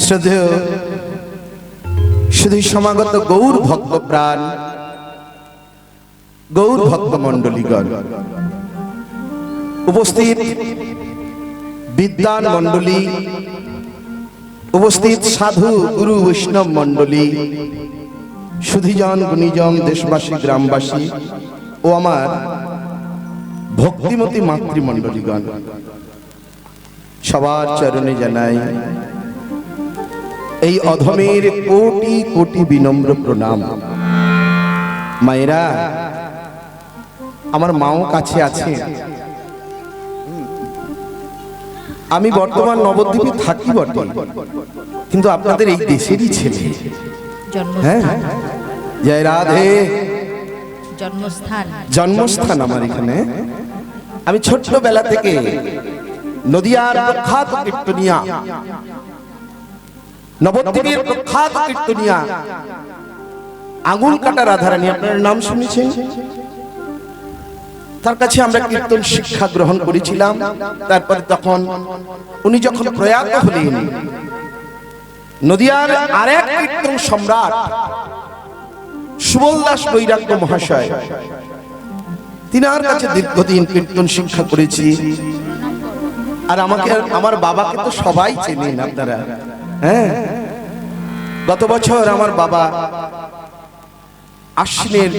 শ্রদ্ধেয় শুধু সমাগত গৌর ভক্ত প্রাণ, গৌর ভক্ত মণ্ডলীগণ, উপস্থিত বিদ্বান মণ্ডলী, উপস্থিত সাধু গুরু বৈষ্ণব মণ্ডলী, সুধীজন গুণীজন, দেশবাসী গ্রামবাসী ও আমার ভক্তিমতী মাতৃমণ্ডলীগণ, সবার চরণে জানাই এই অধমের কোটি কোটি বিনম্র প্রণাম। মায়েরা, আমার মাও কাছে আছে। আমি বর্তমান নবদ্বীপে থাকি বটে, কিন্তু আপনাদের এই দেশেরই ছেলে। হ্যাঁ, জয় রাধে। জন্মস্থান আমার এখানে। আমি ছোট্টবেলা থেকে নদিয়ার প্রখ্যাত কীর্তনিয়া, নবদ্বীপের প্রখ্যাত কীর্তনিয়া আঙুল কাটা রাধারানী, আপনার নাম শুনেছেন? তার কাছে আমরা কীর্তন শিক্ষা গ্রহণ করেছিলাম। তারপরে তখন উনি যখন প্রয়াত হলেন, নদিয়ার আরেক কীর্তন সম্রাট সুবল দাস বৈরাগ্য মহাশয়, তিনার কাছে দীর্ঘদিন কীর্তন শিক্ষা করেছি। আর আমাকে, আমার বাবাকে তো সবাই চেনেন আপনারা। হ্যাঁ, গত বছর আমার বাবা আশ্বিনের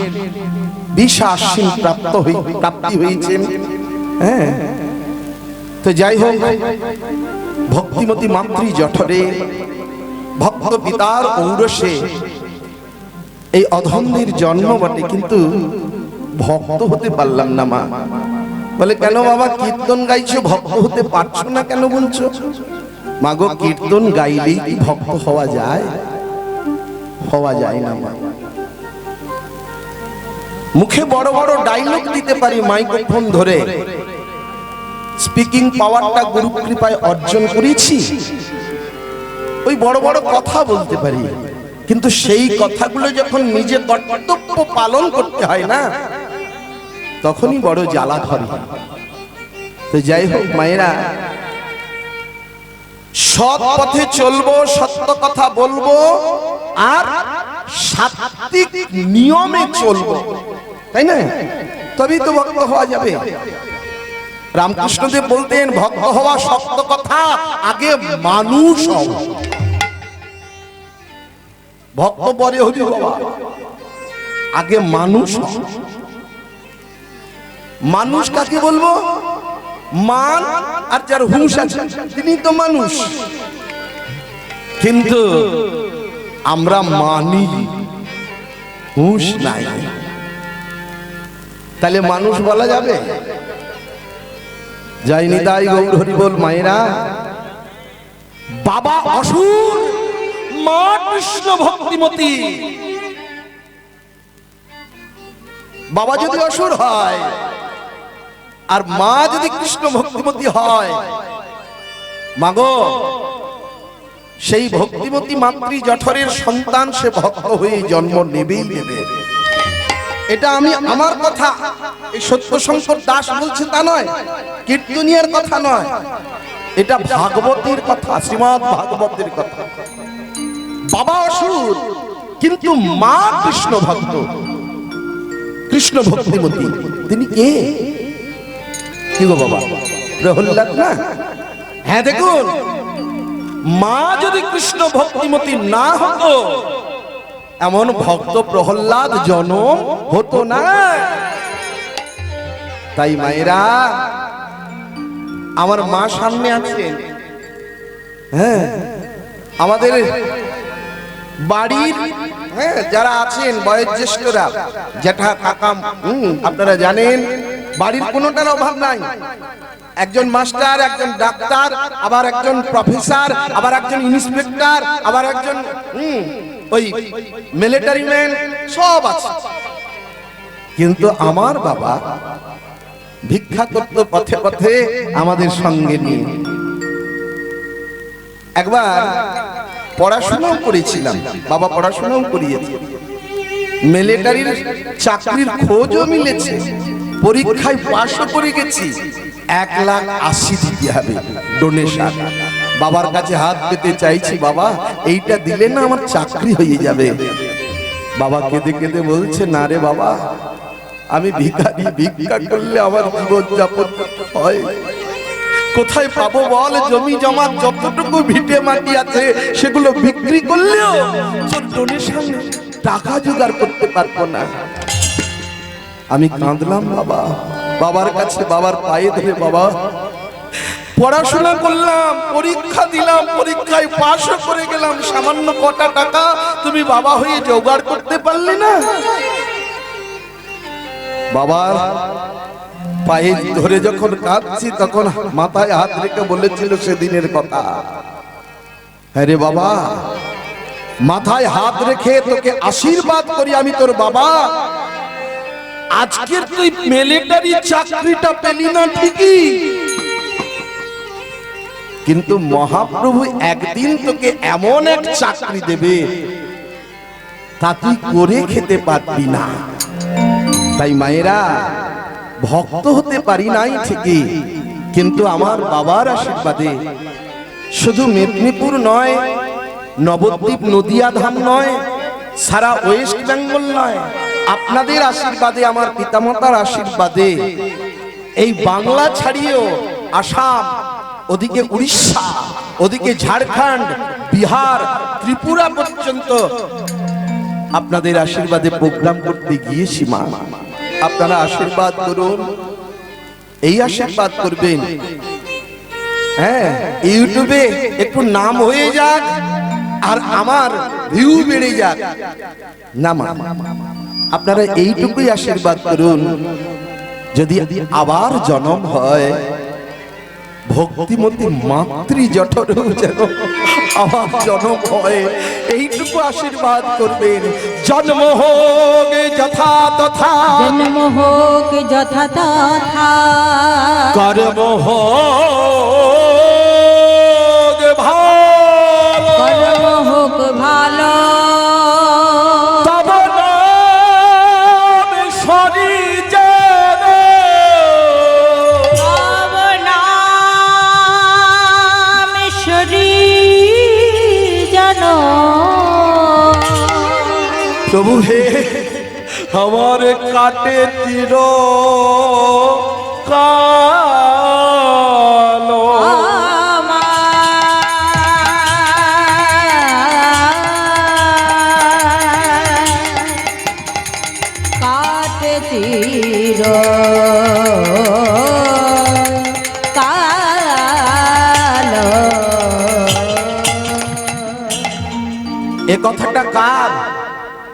20 আশ্বিন প্রাপ্তি হয়েছেন। হ্যাঁ, তো যাই হোক, ভক্তিমতী মাতৃ জঠরে ভক্ত পিতার ঔরসে এই অধমদের জন্ম বটে, কিন্তু ভক্ত হতে পারলাম না। মা বলে, কেন বাবা কীর্তন গাইছো, ভক্ত হতে পারছো না কেন বলছো? মাগো, কীর্তন গাইলেই কি ভক্ত হওয়া যায়? হওয়া যায় না। মা, মুখে বড় বড় ডায়লগ দিতে পারি, মাইক্রোফোন ধরে স্পিকিং পাওয়ারটা গুরু কৃপায় অর্জন করেছি। ওই বড় বড় কথা বলতে পারি, কিন্তু সেই কথাগুলো যখন নিজে কর্তব্য পালন করতে হয় না, তখনই বড় জ্বালা ধরে। তো যাই হোক মায়েরা, সৎ পথে চলবো, সত্য কথা বলবো, আর সাত্বিক নিয়মে চলবো, তাই না? তবেই তো ভক্ত হওয়া যাবে। রামকৃষ্ণদেব বলতেন, ভক্ত হওয়া সত্য কথা, আগে মানুষ হও। ভক্ত পরে হরি বাবা, আগে মানুষ। মানুষ কাকে বলবো? মান আর যার হুঁশ আছে তিনি তো মানুষ। কিন্তু আমরা মানি, হুঁশ নাই, তাহলে মানুষ বলা যাবে? জয় নিতাই গৌর হরি বল। মায়েরা, বাবা অসুর, মা কৃষ্ণ ভক্তিমতী। বাবা যদি অসুর হয় আর মা যদি কৃষ্ণ ভক্তিমতী হয়, মাগো, সেই ভক্তিমতী মাতৃ জঠরের সন্তান সে ভক্ত হয়ে জন্ম নেবেই নেবে। এটা আমি আমার কথা, এই সত্য শঙ্কর দাস বলছে তা নয়, কীর্তনিয়ার কথা নয়, এটা ভাগবতের কথা, শ্রীমদ ভাগবতের কথা। বাবা অসুর, কিন্তু মা কৃষ্ণ ভক্ত, কৃষ্ণ ভক্তিমতী। তিনি কে? কি গো বাবা, প্রহ্লাদ না? হ্যাঁ, দেখুন, মা যদি কৃষ্ণ ভক্তিমতী না হতো, এমন ভক্ত প্রহ্লাদ জন্ম হতো না। তাই মায়েরা, আমার মা সামনে আছেন। হ্যাঁ, আমাদের বাড়ির যারা আছেন বয়োজ্যেষ্ঠরা, জ্যাঠা কাকা, আপনারা জানেন বাড়ির কোনোটার অভাব নাই। একজন মাস্টার, একজন ডাক্তার, আবার একজন প্রফেসর, আবার একজন ইন্সপেক্টর, আবার একজন ওই মিলিটারি ম্যান, সব আছে। কিন্তু আমার বাবা ভিক্ষা করতে পথে পথে আমাদের সঙ্গে নিয়ে। একবার পড়াশোনাও করেছিলাম, বাবা পড়াশোনাও করিয়েছে, মিলিটারির চাকরির খোঁজও মিলেছে, পরীক্ষায় পাশও করে গেছি। 1,80,000 দিতে হবে ডোনেশন। বাবার কাছে হাত পেতে চাইছি, বাবা এইটা দিলে না আমার চাকরি হয়ে যাবে। বাবা কেঁদে কেঁদে বলছে, না রে বাবা, আমি ভিখারি, ভিক্ষা করলে আমার জীবন যাপন হয় কোথায় পাবো বল? জমি জমা যতটুকু ভিটে মাটি আছে সেগুলো বিক্রি করলেও তোর ডোনেশন টাকা জোগাড় করতে পারবো না। আমি কাঁদলাম বাবা, বাবার কাছে, বাবার পায়ে ধরে, বাবা পড়াশোনা করলাম, পরীক্ষা দিলাম, পরীক্ষায় পাশও করে গেলাম, সামান্য কটা টাকা তুমি বাবা হয়ে জোগাড় করতে পারলে না? বাবার পায়ে ধরে যখন কাঁদছি তখন মাথায় হাত রেখে বলেছিল সেদিনের কথা। হ্যাঁ রে বাবা, মাথায় হাত রেখে তোকে আশীর্বাদ করি আমি তোর বাবা, আজকের তুই মিলিটারি চাকরিটা পেলি না ঠিকই, কিন্তু মহাপ্রভু একদিন তোকে এমন এক চাকরি দেবে তা তুই করে খেতে পারবি না। তাই মায়েরা, ভক্ত হতে পারি নাই ঠিকই, কিন্তু আমার বাবার আশীর্বাদে শুধু মেদিনীপুর নয়, নবদ্বীপ নদিয়া ধাম নয়, সারা ওয়েস্ট বেঙ্গল নয়, আপনাদের আশীর্বাদে, আমার পিতামাতার আশীর্বাদে এই বাংলা ছাড়িয়েও আসাম, ওদিকে উড়িষ্যা, ওদিকে ঝাড়খণ্ড, বিহার, ত্রিপুরা পর্যন্ত আপনাদের আশীর্বাদে প্রোগ্রাম করতে গিয়েছি মা। আপনারা আশীর্বাদ করুন, এই আশীর্বাদ করবেন। হ্যাঁ, ইউটিউবে একটু নাম হয়ে যাক আর আমার ভিউ বেড়ে যাক না মা, আপনারা এইটুকুই আশীর্বাদ করুন। যদি আবার জন্ম হয়, ভক্তিমতী মাতৃ জঠরেও যেন আমার জন্ম হয়, এইটুকু আশীর্বাদ করবেন। জন্ম হোক যথা তথা, জন্ম হোক যথা তথা, কর্ম হোক ভালো, কর্ম হোক ভালো, তব নাম সরি যেন, তব নাম ঈশ্বরী যেন। প্রভু হে, আমার কাটে তীর কালো, কাটে তীর কালো। এ কথাটা কার?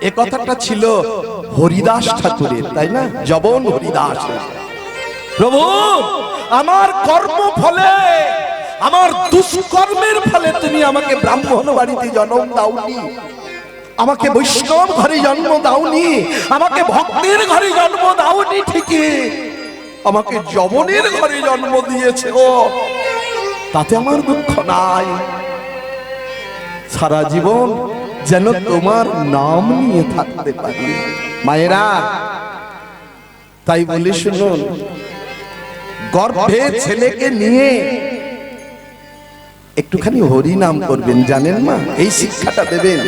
এ কথাটা ছিল হরিদাস ঠাকুরের, তাই না? জবন হরিদাস। প্রভু, আমার কর্ম ফলে, আমার দুষ্কর্মের ফলে তুমি আমাকে ব্রাহ্মণ বাড়িতে জন্ম দাওনি, আমাকে বৈষ্ণব ঘরে জন্ম দাওনি, আমাকে ভক্তের ঘরে জন্ম দাওনি ঠিকই, আমাকে যবনের ঘরে জন্ম দিয়েছে। ও তাতে আমার দুঃখ নাই, সারা জীবন যেন তোমার নাম নিয়ে থাকতে পারি। মায়েরা, তাই বলি শুনুন, গর্ভে ছেলেকে নিয়ে একটুখানি হরি নাম করবেন, জানেন মা? এই শিক্ষাটা দেবেন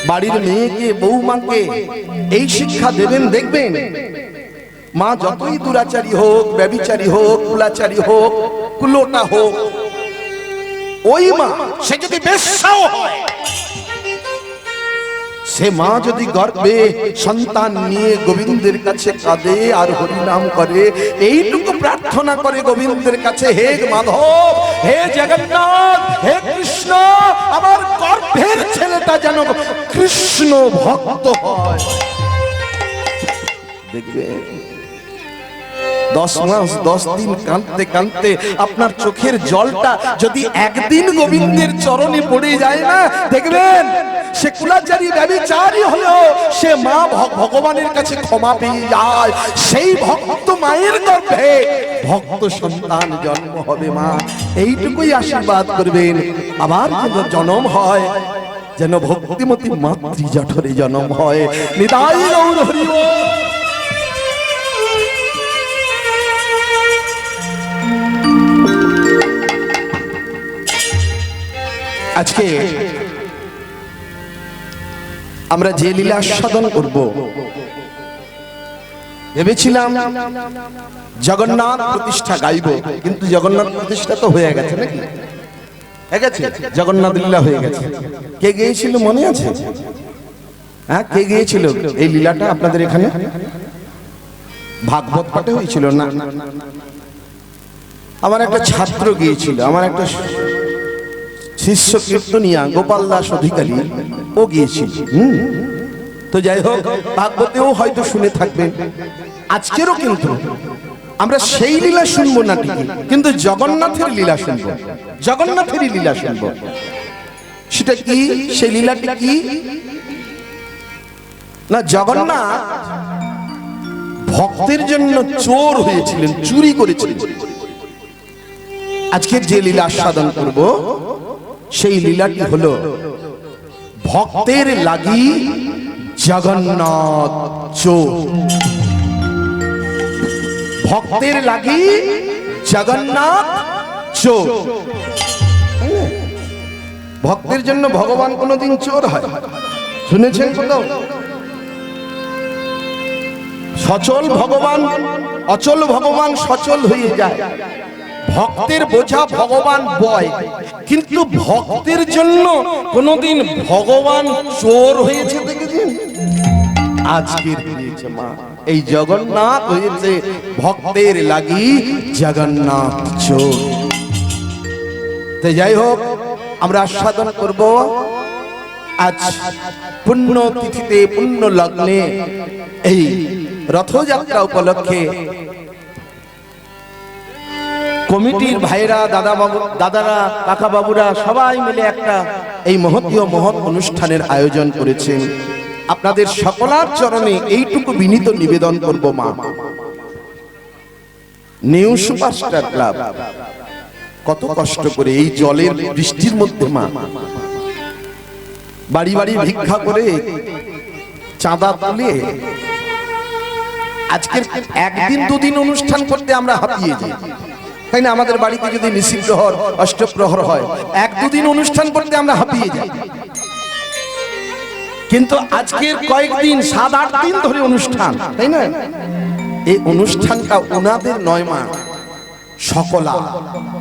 বাড়ির মেয়েকে, বৌমাকে এই শিক্ষা দেবেন। দেখবেন মা যতই দুরাচারী হোক, ব্যভিচারী হোক, কুলাচারী হোক, কুলোটা হোক, ওই মা, সে যদি বেশ্যাও হয়, সে মা যদি গর্ভে সন্তান নিয়ে গোবিন্দের কাছে কাঁদে আর হরিনাম করে, এইটুকু প্রার্থনা করে গোবিন্দের কাছে, হে মাধব, হে জগন্নাথ, হে কৃষ্ণ, আমার গর্ভের ছেলেটা যেন কৃষ্ণ ভক্ত হয়। দেখবে 10 মাস 10 দিন কাঁদতে কাঁদতে আপনার চোখের জলটা যদি একদিন গোবিন্দের চরণে পড়ে যায় না, দেখবেন সে কুলাচারী ব্যভিচারী হলেও সে মা ভগবানের কাছে ক্ষমা পেয়ে যায়। সেই ভক্ত মায়ের গর্ভে ভক্ত সন্তান জন্ম হবে। মা এইটুকুই আশীর্বাদ করবেন, আবার যেন জন্ম হয়, যেন ভক্তিমতী মাতৃ জঠরে জন্ম হয়। নিতাই গৌর হরি বল। আজকে আমরা যে লীলা আস্বাদন করব, ভেবেছিলাম জগন্নাথ প্রতিষ্ঠা গাইব, কিন্তু জগন্নাথ প্রতিষ্ঠা তো হয়ে গেছে নাকি? হয়ে গেছে, জগন্নাথ লীলা হয়ে গেছে। কে গেয়েছিল মনে আছে? হ্যাঁ, কে গিয়েছিল এই লীলাটা আপনাদের এখানে? ভাগবত পাঠে হয়েছিল না? আমার একটা ছাত্র গিয়েছিল, আমার একটা শিষ্য কীর্তনিয়া গোপাল দাস অধিকারী, ও গিয়েছিল। তো যাই হোক, ভাগবতেও হয়তো শুনে থাকবেন। আজকেরও কিন্তু আমরা সেই লীলা শুনবো না ঠিকই, কিন্তু জগন্নাথের লীলা শুনবো, জগন্নাথেরই লীলা শুনবো। সেটা কি? সেই লীলাটি কি না, জগন্নাথ ভক্তের জন্য চোর হয়েছিলেন, চুরি করেছিলেন। আজকের যে লীলা আস্বাদন করব, সেই লীলাটি হলো ভক্তের লাগি জগন্নাথ চোর। ভক্তের লাগি জগন্নাথ চোর। ভক্তের জন্য ভগবান কোনদিন চোর হয় শুনেছেন কোথাও? সচল ভগবান, অচল ভগবান সচল হয়ে যায়। ভক্তের বোঝা ভগবান বয়, কিন্তু ভক্তের জন্য কোনদিন ভগবান চোর হয়েছে দেখেছেন? আজকের হয়েছে মা, এই জগন্নাথ হয়েছে ভক্তের লাগি জগন্নাথ চোর। তো যাই হোক, আমরা আস্বাদন করব আজ পুণ্য তিথিতে, পুণ্য লগ্নে, এই রথযাত্রা উপলক্ষে কমিটির ভাইরা, দাদারা, কাকা বাবুরা সবাই মিলে একটা এই মহতীয় মহৎ অনুষ্ঠানের আয়োজন করেছেন। আপনাদের সকলার চরণে এইটুকু বিনীত নিবেদন করব মা, নিউ সুপারস্টার ক্লাব কত কষ্ট করে এই জলের বৃষ্টির মধ্যে মা বাড়ি বাড়ি ভিক্ষা করে চাঁদা তুলে আজকের একদিন দুদিন অনুষ্ঠান করতে আমরা হাঁপিয়ে যাই, তাই না? আমাদের বাড়িতে যদি নিশিপ্রহর, অষ্টপ্রহর হয়, এক দুদিন অনুষ্ঠান করতে আমরা হাঁপিয়ে যাই, কিন্তু আজকের কয়েকদিন, 7-8 দিন ধরে অনুষ্ঠান, তাই না? এই অনুষ্ঠানটা ওনাদের নয় মা, সকলা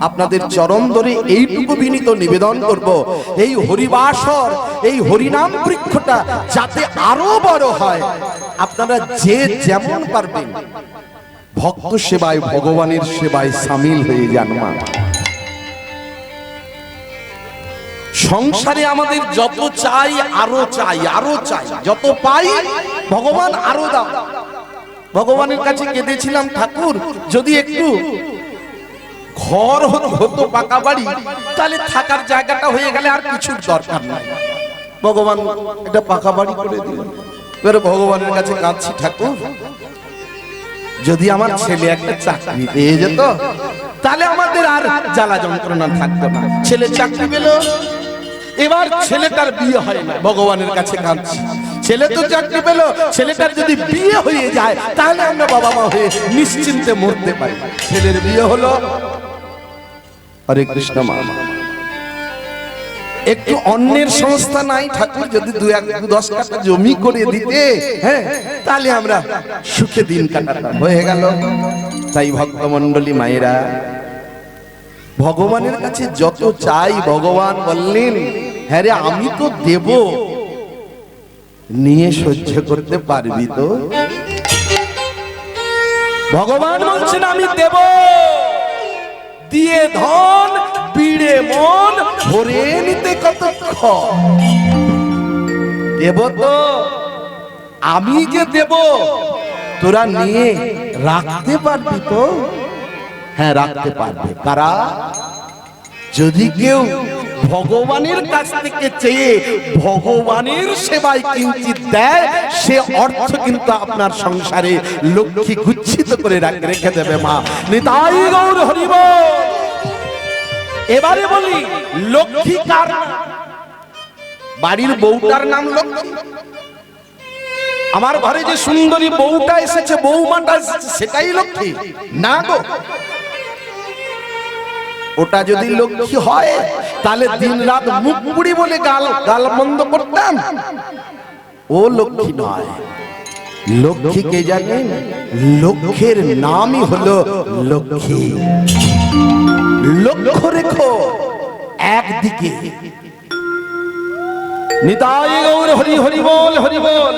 আপনাদের চরণ ধরে এইটুকু বিনীত নিবেদন করব, এই হরিবাসর, এই হরিনাম বৃক্ষটা যাতে আরো বড় হয়। আপনারা যে যেমন পারবেন ভক্ত সেবায়, ভগবানের সেবায় সামিল হয়ে যান মা। সংসারে আমাদের যত চাই আরো চাই, আরো চাই, যত পাই ভগবান আরো দাও। ভগবানের কাছে কেঁদেছিলাম, ঠাকুর যদি একটু ঘর হতো, পাকা বাড়ি, তাহলে থাকার জায়গাটা হয়ে গেলে আর কিছুর দরকার নাই। ভগবান এটা পাকা বাড়ি করে দিল। এবারে ভগবানের কাছে কাঁদছি, ঠাকুর যদি আমার ছেলে একটা চাকরি পেয়ে যেত, তাহলে আমাদের আর জ্বালা যন্ত্রণা থাকতো না। ছেলে চাকরি পেল, এবার ছেলেটার বিয়ে হয় না, ভগবানের কাছে কাঁদছি। ছেলে তো চাকরি পেল, ছেলেটার যদি বিয়ে হয়ে যায় তাহলে আমরা বাবা মা হয়ে নিশ্চিন্তে মরতে পারি। ছেলের বিয়ে হলো, হরে কৃষ্ণ মা, একটু অন্যের সংস্থা নাই ঠাকুর, যদি 2-10 কাঠা জমি করে দিতে, হ্যাঁ, তাহলে আমরা সুখে দিন কাটাতাম। হয়ে গেল। তাই ভক্তমণ্ডলী মায়েরা, ভগবানের কাছে যত চাই, ভগবান বললেন, হ্যাঁ রে আমি তো দেব, নিয়ে সহ্য করতে পারবি তো? ভগবান বলছেন আমি দেব, দিয়ে ধন, পিড়ে মন, ভরে নিতে কতক্ষণ। দেব তো, আমি যে দেব, তোরা নিয়ে রাখতে পারবি তো? হ্যাঁ, রাখতে পারবে কারা? যদি কেউ ভগবানের কাছ থেকে চেয়ে ভগবানের সেবায় কিঞ্চিত দেয়, সে অর্থ কিন্তু আপনার সংসারে লক্ষ্মী গুচ্ছিত করে রেখে দেবে মা। নিতাই গৌর হরি বল। এবারে বলি, লক্ষ্মী কার? বাড়ির বউটার নাম লক্ষ্মী। আমার ঘরে যে সুন্দরী বউটা এসেছে, বউমাটা এসেছে, সেটাই লক্ষ্মী না গো। ওটা যদি লক্ষ্মী হয় তাহলে দিন রাত মুখ পুড়ি বলে গাল বন্ধ করতাম। ও লক্ষ্মী নয়। লক্ষ্মী কে জানেন? লক্ষ্যের নামই হলো লক্ষ্মী। লক্ষ্য রেখো একদিকে। নিতাই গৌর হরি হরি বল, হরি বল।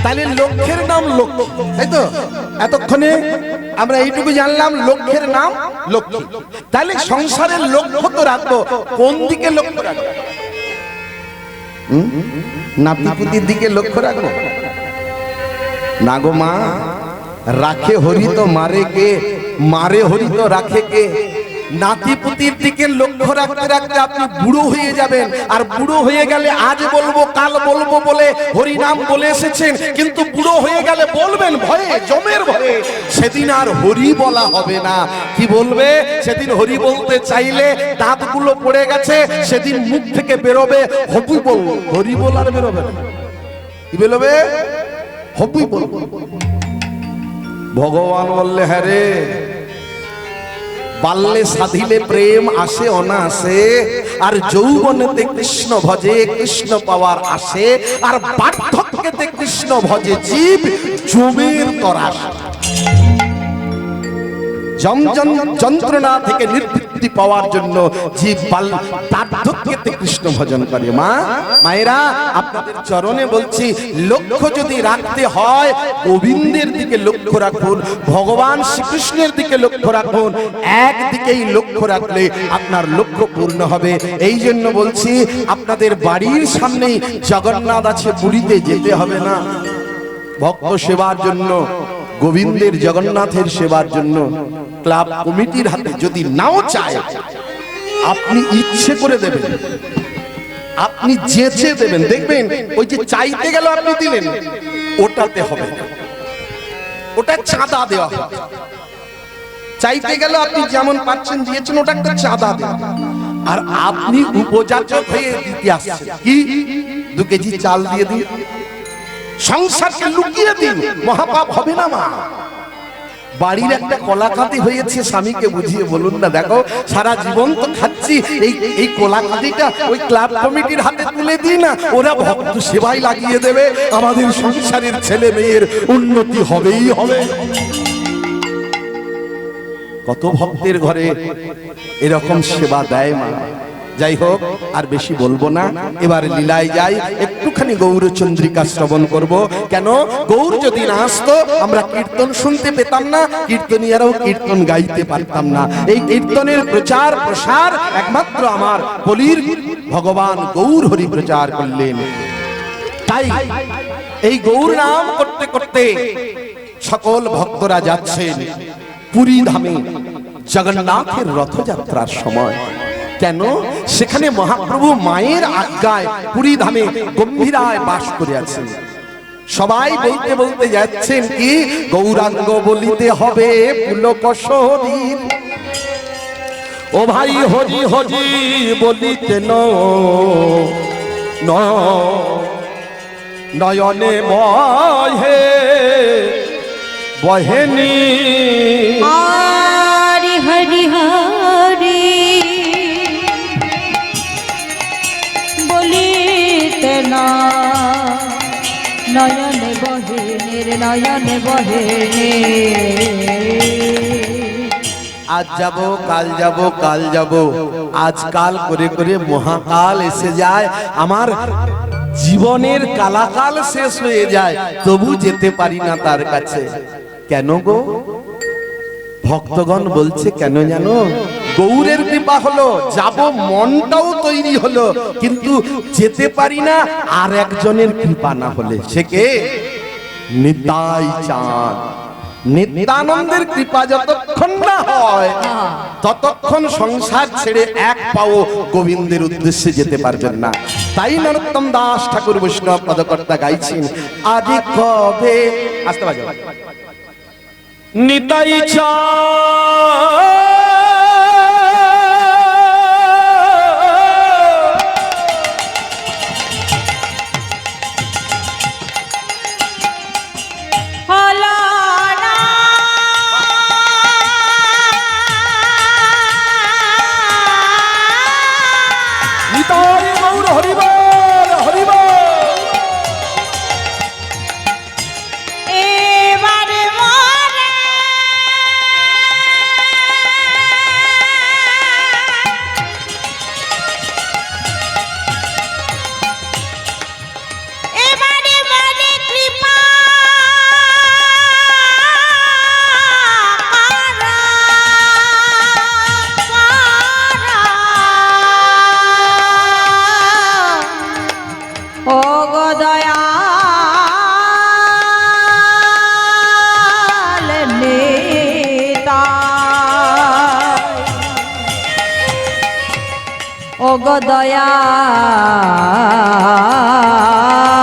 তাহলে লক্ষ্যের নাম লক্ষ্মী, তাই তো? এতক্ষণে আমরা এইটুকু জানলাম লক্ষ্যের নাম লক্ষ্মী। তাহলে সংসারের লক্ষ্য তো রাখবো, কোন দিকে লক্ষ্য রাখবো? নাতিপুতির দিকে লক্ষ্য রাখবো না গো মা। রাখে হরি তো মারে কে, মারে হরি তো রাখে কে? নাতিপুতির দিকে লক্ষ্য রাখতে রাখতে আপনি বুড়ো হয়ে যাবেন। আর বুড়ো হয়ে গেলে আজ বলবো কাল বলবো বলে হরি নাম বলে এসেছেন, কিন্তু বুড়ো হয়ে গেলে বলবেন ভয়ে, জমের ভয়ে। সেদিন আর হরি বলা হবে না। কি বলবে? সেদিন হরি বলতে চাইলে দাঁতগুলো পড়ে গেছে, সেদিন মুখ থেকে বেরোবে হবি বল। হরি বল আর বেরোবে না। কি বেরোবে? হবি বল। ভগবান বললে হ্যাঁ রে, বাল্যে সাধিলে প্রেম আসে অনাসে, আর যৌবনেতে কৃষ্ণ ভজে কৃষ্ণ পাওয়ার আসে, আর বার্ধক্যেতে কৃষ্ণ ভজে জীব জমের তরাস। যন্ত্রণা থেকে নিবৃত্তি পাওয়ার জন্য জীব বার্ধক্যেতে কৃষ্ণ ভজন করে। মায়েরা, আপনাদের চরণে বলছি, লক্ষ্য যদি রাখতে হয় গোবিন্দের দিকে লক্ষ্য রাখুন, ভগবান শ্রীকৃষ্ণের দিকে লক্ষ্য রাখুন। একদিকেই লক্ষ্য রাখলে আপনার লক্ষ্য পূর্ণ হবে। এই জন্য বলছি, আপনাদের বাড়ির সামনেই জগন্নাথ আছে, পুরীতে যেতে হবে না। ভক্ত সেবার জন্য, গোবিন্দের জগন্নাথের সেবার জন্য ক্লাব কমিটির হাতে যদি নাও চায়, আপনি ইচ্ছে করে দেবেন, আপনি যেচে দেবেন। দেখবেন ওই যে চাইতে গেল আপনি দিলেন, ওটাতে হবে না, ওটা চাঁদা দেওয়া হবে। চাইতে গেল আপনি যেমন পাচ্ছেন দিয়েছেন, ওটা একটা চাঁদা দেওয়া। আর আপনি উপযাচক হয়ে দিতে আসছেন, কি 2 কেজি চাল দিয়ে দিন, সংসারকে লুকিয়ে দিন, মহাপাপ হবে না মা? বাড়ির একটা কলাকাতি হয়েছে, স্বামীকে বুঝিয়ে বলুন না, দেখো সারা জীবন তো খাচ্ছি, এই কলাকাতিটা ওই ক্লাব কমিটির হাতে তুলে দিই না, ওরা ভক্ত সেবাই লাগিয়ে দেবে, আমাদের সংসারের ছেলে মেয়ের উন্নতি হবেই হবে। কত ভক্তের ঘরে এরকম সেবা দেয় মা। যাই হোক, আর বেশি বলবো না, এবার লীলায় যাই। একটুখানি গৌরচন্দ্রিকা শ্রবণ করব। কেন? গৌর যদি না আসতো আমরা কীর্তন শুনতে পেতাম না, কীর্তনীয়ারাও কীর্তন গাইতে পারতাম না। এই কীর্তনের প্রচার প্রসার একমাত্র আমার বলির ভগবান গৌর হরি প্রচার করলেন। তাই এই গৌর নাম করতে করতে সকল ভক্তরা যাচ্ছেন পুরী ধামে জগন্নাথের রথযাত্রার সময়। কেন? সেখানে মহাপ্রভু মায়ের আজ্ঞায় পুরী ধামে গম্ভীরায় বাস করে আছেন। সবাই বলতে বলতে যাচ্ছেন কি, গৌরাঙ্গ বলিতে হবে পুলক শরীর, ও ভাই হরি হরি বলিতে নয়নে বহে বহেনি, হরি হরি হরি বলিতে না, নয়নে বহেনের নয়নে বহেনে। আজ যাব কাল যাব কাল যাব, আজকাল করে করে মহাকাল এসে যায়, আমার জীবনের কালাকাল শেষ হয়ে যায়, তবু যেতে পারি না তার কাছে। কেন গো? ভক্তগণ বলছে কেন জানো? গৌরের কৃপা হলো, যাব মনটাও তৈরি হলো, কিন্তু যেতে পারি না আর একজনের কৃপা না হলে। সে কে? নিতাই চাঁদ। নিত্যানন্দের কৃপা যতক্ষণ না হয় ততক্ষণ সংসার ছেড়ে এক পাও গোবিন্দের উদ্দেশ্যে যেতে পারবেন না। তাই নরোত্তম দাস ঠাকুর বৈষ্ণব পদকর্তা গাইছেন, আদি কবে, আসতে বাজো, নিতাই চাঁদ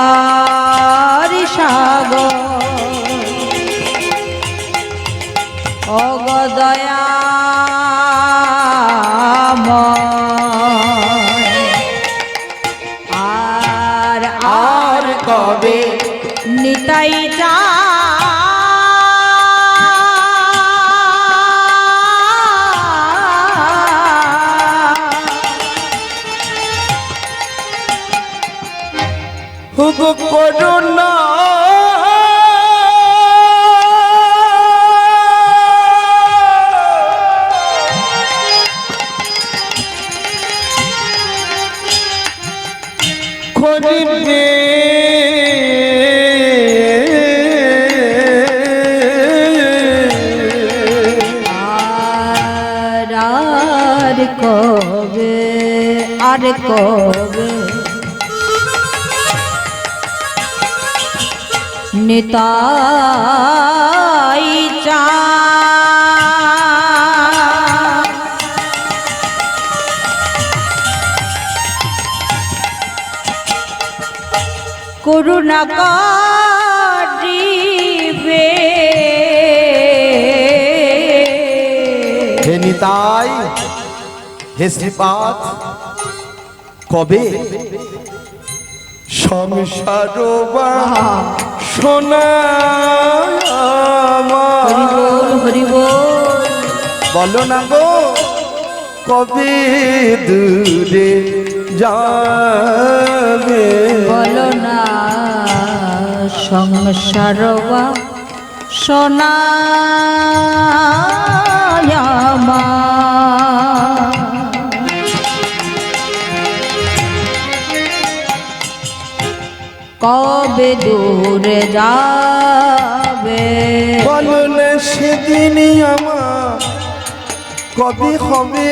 দয়ার সাগর, ও গো দয়াময়, আর কবে নিতাই চাঁদ করুণা করিবে, আর কবে, আর কবে নিতাই চাঁদ করুণা করিবে, হে নিতাই, হে শ্রীপাদ, কবে সংসার সোনা বলো না গো, কবে দূরে যাবে, বলো না সংসার সোনা কবে দূরে যাবে, বলো না সেদিনই আমার কবে হবে,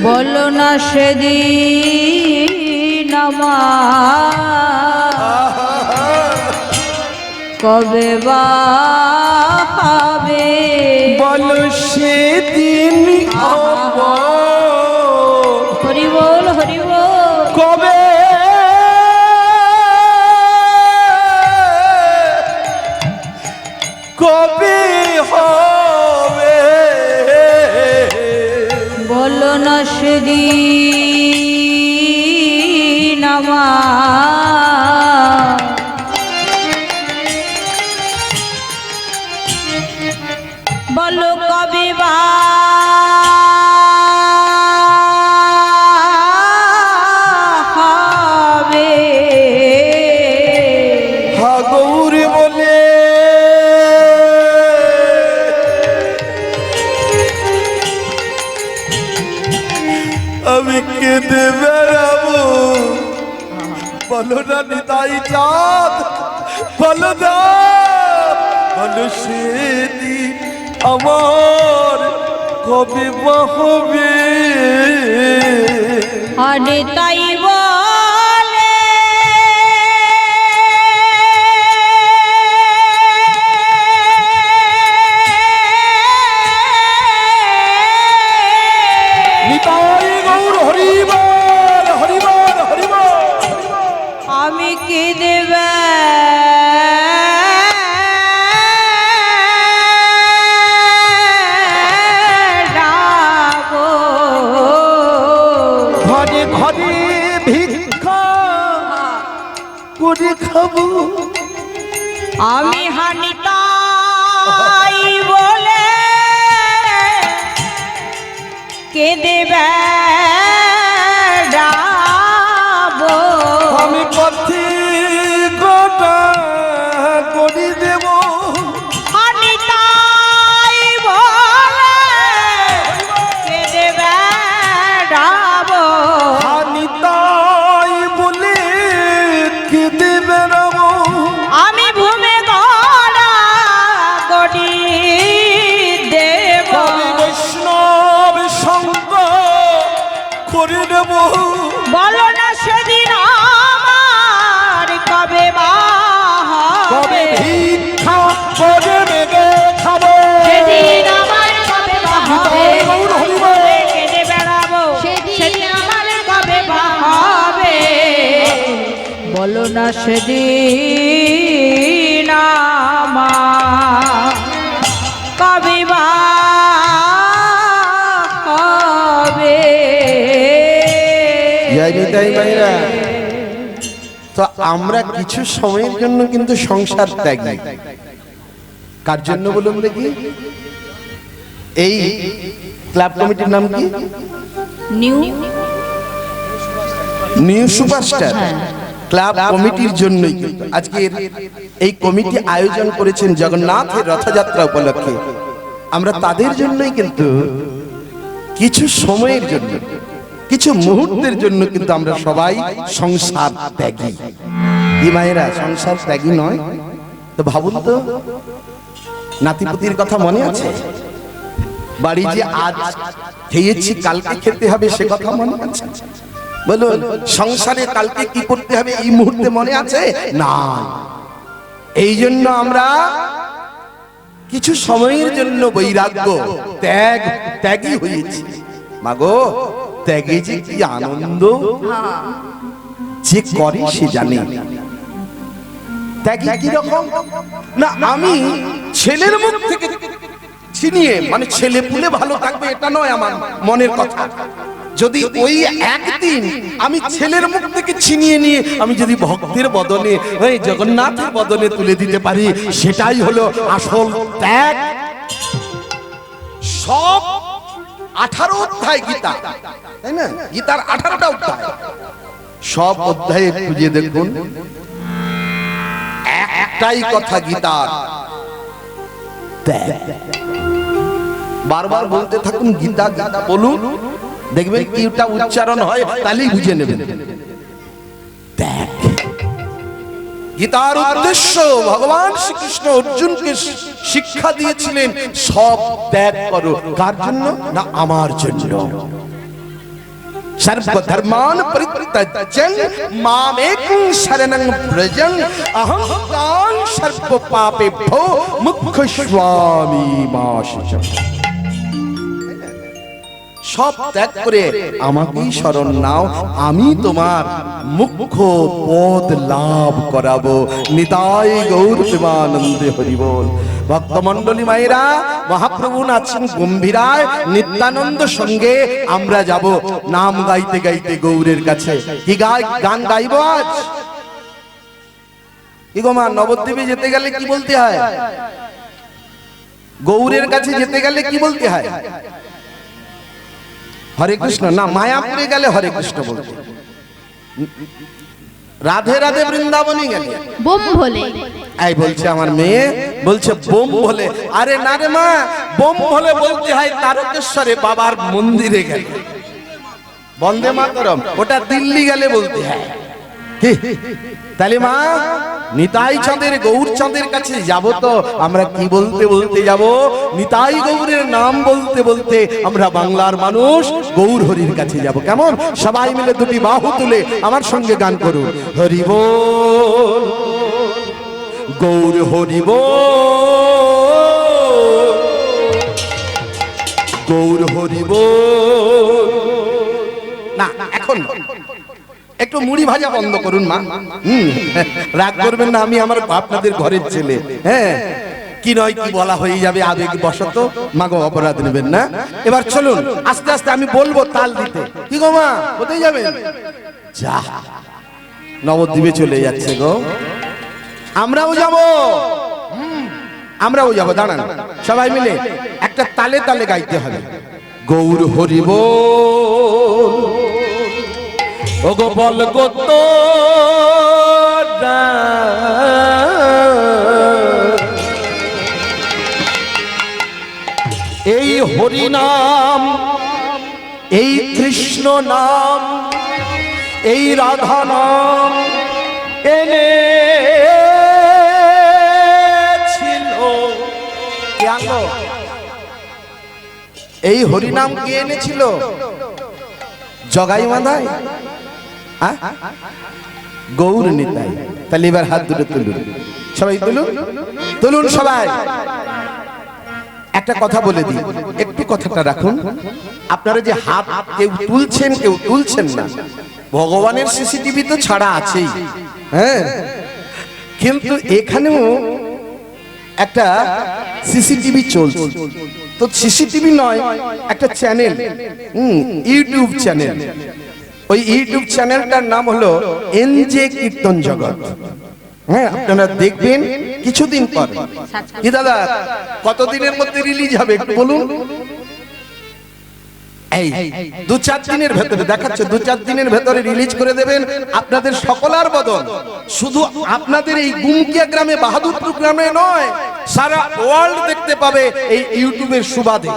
বলো না সেদিন আমার কবে বা হবে, বলো সেদিন হরি বল হরি বল, কবে কবে হবে, বলো না সেদিন আমার বলো কবে বা হবে, গৌরী বলে আমি কেঁদে বেড়াবো, বলো না নিতাই চাঁদ, বলো না, বলো সেদিন আমার কবি বহবে আরে তাই বলে নিতাই গৌর হরিবল হরিবল হরিবল। আমি কি দেবে ঘরে ঘরে ভিক্ষা করে খাবো। আমি হানি তাই বলে কে দেবে আমি পথে গোটা করে দেব। হানি তাই বলে কে দেবে আমি তাই বলে কেঁদে বেড়াবো। আমি ভূমে গড়া গড়ি দেব আমি বৈষ্ণব সঙ্গ করে দেব। বলো না সেদিন আমার কবে বা কবে হবে ভিক্ষা করে নেবে খাবো। সেদিন আমার কবে বা হবে গৌর হরিবল। কেঁদে বেড়াবো সেদিন আমার কবে বা হবে বলো না সেদিন আমার কবে বা হবে তো আমরা কিছু সময়ের জন্য কিন্তু সংসার ত্যাগী। কার জন্য বলুন দেখি? এই ক্লাব কমিটির নাম কি? নিউ নিউ সুপারস্টার ক্লাব কমিটির জন্যই কিন্তু আজকের এই কমিটি আয়োজন করেছেন জগন্নাথের রথযাত্রা উপলক্ষে। আমরা তাদের জন্যই কিন্তু কিছু সময়ের জন্য কিছু মুহূর্তের জন্য কিন্তু আমরা সবাই সংসার ত্যাগী। কি মায়েরা সংসার ত্যাগী নয়? তো ভাবুন তো, নাতিপুতির কথা মনে আছে? বাড়ি যে আজ খেয়েছি কালকে খেতে হবে সে কথা মনে আছে? বলুন, সংসারে কালকে কি করতে হবে এই মুহূর্তে মনে আছে? না। এই জন্য আমরা কিছু সময়ের জন্য বৈরাগ্য ত্যাগী হয়েছি। মাগো, ত্যাগে যে কি আনন্দ, যে করে সে জানে। ত্যাগী কি রকম না, আমি ছেলের মুখ থেকে ছিনিয়ে, মানে ছেলে পুলে ভালো থাকবে এটা নয় আমার মনের কথা। যদি ওই একদিন আমি ছেলের মুখ থেকে ছিনিয়ে নিয়ে আমি যদি ভক্তের বদনে, ওই জগন্নাথের বদনে তুলে দিতে পারি, সেটাই হলো আসল ত্যাগ। সব 18 অধ্যায় গীতা, তাই না? গীতার 18টা অধ্যায়, সব অধ্যায়ে খুঁজে দেখুন একটাই কথা গীতার, ত্যাগ। বারবার বলতে থাকুন গীতা গীতা বলুন, দেখবেন কিটা উচ্চারণ হয় তাহলেই বুঝে নেবেন। ত্যাগ। গীতার উদ্দেশ্য ভগবান শ্রীকৃষ্ণ অর্জুনকে শিক্ষা দিয়েছিলেন সব ত্যাগ করো। কার জন্য? না আমার জন্য। সর্বধর্মান পরিত্যজ্য মামেকং শরণং ব্রজ অহং ত্বাং সর্ব পাপেভ্যো মুক্ষস্বামি মা শুচম। সব ত্যাগ করে আমাকেই শরণ নাও, আমি তোমার মুখ্য পদ লাভ করাবো। নিতাই গৌর প্রেমানন্দে হরিবোল। ভক্তমণ্ডলী মায়েরা, মহাপ্রভু আছেন গম্ভীরায়, নিত্যানন্দ সঙ্গে আমরা যাব নাম গাইতে গাইতে গৌরের কাছে। কি গান গাইব আজ? কি গো মা, নবদ্বীপে যেতে গেলে কি বলতে হয়? গৌরের কাছে যেতে গেলে কি বলতে হয়? হরে কৃষ্ণ না, মায়াপুরে গেলে হরে কৃষ্ণ বলতে। রাধে রাধে বৃন্দাবনে গেলে বোম ভোলে। এই বলছে আমার মেয়ে, বলছে বোম ভোলে। আরে না রে মা, বোম ভোলে বলতে হয় তারকেশ্বরে বাবার মন্দিরে গেলে। বন্দে মাতরম ওটা দিল্লি গেলে বলতে হয়। কি তাহলে মা নিতাই চাঁদের গৌর চাঁদের কাছে যাব তো আমরা কি বলতে বলতে যাব? নিতাই গৌরের নাম বলতে বলতে আমরা বাংলার মানুষ গৌর হরির কাছে যাব। কেমন? সবাই মিলে দুটি বাহু তুলে আমার সঙ্গে গান করুন। হরি বল গৌর হরি বল গৌর হরি বল। না এখন একটু মুড়ি ভাজা বন্ধ করুন মা। রাগ করবেন না, আমি আমার আপনাদের ঘরের ছেলে। হ্যাঁ কি নয় কি বলা হয়ে যাবে আবেগ বশত, মাগো অপরাধ নেবেন না। এবার চলুন আস্তে আস্তে আমি বলবো তাল দিতে। কি গো মা কোথায় যাবেন? যা নবদ্বীপে চলে যাচ্ছে গো। আমরাও যাব, আমরাও যাব। দাঁড়ান সবাই মিলে একটা তালে তালে গাইতে হবে। গৌর হরি বল ও গো বল গো তো এই হরি নাম, এই কৃষ্ণ নাম, এই রাধা নাম এনেছিল। এই হরি নাম কে এনেছিল? জগাই মাধাই গৌর নিতাই। তাহলে এবার হাত দুটো তুলুন, সবাই তুলুন তুলুন সবাই। একটা কথা বলে দিই, একটু কথাটা রাখুন। আপনারা যে হাত কেউ তুলছেন কেউ তুলছেন না, ভগবানের সিসিটিভি তো ছাড়া আছেই, হ্যাঁ, কিন্তু এখানেও একটা সিসিটিভি চলছে। তো সিসিটিভি নয়, একটা চ্যানেল, ইউটিউব চ্যানেল। ওই ইউটিউব চ্যানেলটার নাম হলো এনজে কীর্তন জগৎ। হ্যাঁ আপনারা দেখবেন কিছুদিন পর। কি দাদা কতদিনের মধ্যে রিলিজ হবে একটু বলুন? এই 2-4 দিনের ভেতরে দেখাচ্ছে, 2-4 দিনের ভেতরে রিলিজ করে দেবেন। আপনাদের সকলার বদল শুধু আপনাদের এই গুমকিয়া গ্রামে, বাহাদুরপুর গ্রামে নয়, সারা ওয়ার্ল্ড দেখতে পাবে এই ইউটিউবের সুবাদে।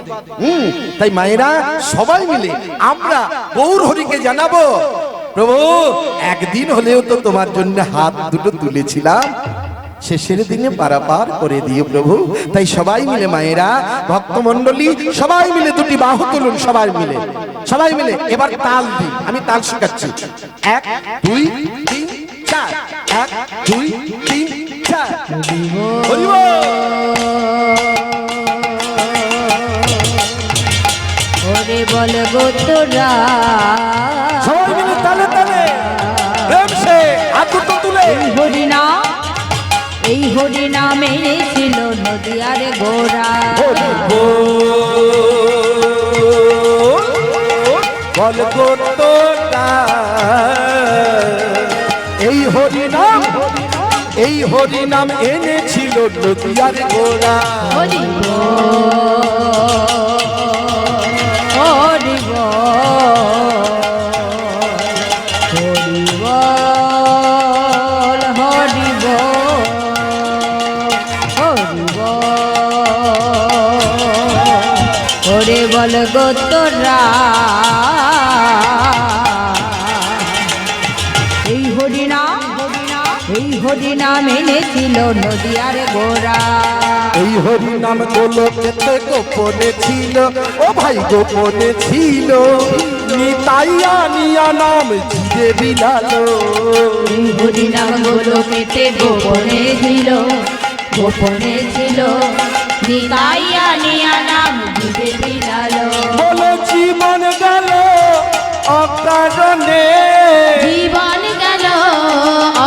তাই মায়েরা সবাই মিলে আমরা গৌর হরিকে জানাবো, প্রভু একদিন হলেও তো তোমার জন্য হাত দুটো তুলেছিলাম, শেষের দিনে পারাপার করে দিও প্রভু। তাই সবাই মিলে মায়েরা, ভক্তমণ্ডলী সবাই মিলে দুটি বাহু তুলুন, সবাই মিলে, সবাই মিলে এবার তাল দিন। আমি তাল শেখাচ্ছি। 1 2 3 4, 1 2 3 4। হরি বল ওরে বল গো তোরা, সবাই মিলে তালে তালে প্রেম সে হাত দুটো তুলে। হরি নাম, এই হরি নাম এনেছিল নদিয়ার গোরা। বল গো তোরা, এই হরি নাম, এই হরি নাম এনেছিল নদিয়ার গোরা। হরি হরি হরি বল, হরি হরে বল গো তোরা, এই হরি নাম, এই হরি নাম এনেছিল নদিয়ার গোরা। এই হরি নাম গোলকেতে গোপনে ছিল, ও ভাই গোপনে ছিল, নিতাইয়া নিয়া নাম জিরে বিলালো। এই হরি নাম গোলকেতে গোপনে ছিল, গোপনে ছিল, নিতাইয়া নিয়া নাম জিরে বিলালো। বলো জীবন গেল অকারণে, জীবন গেল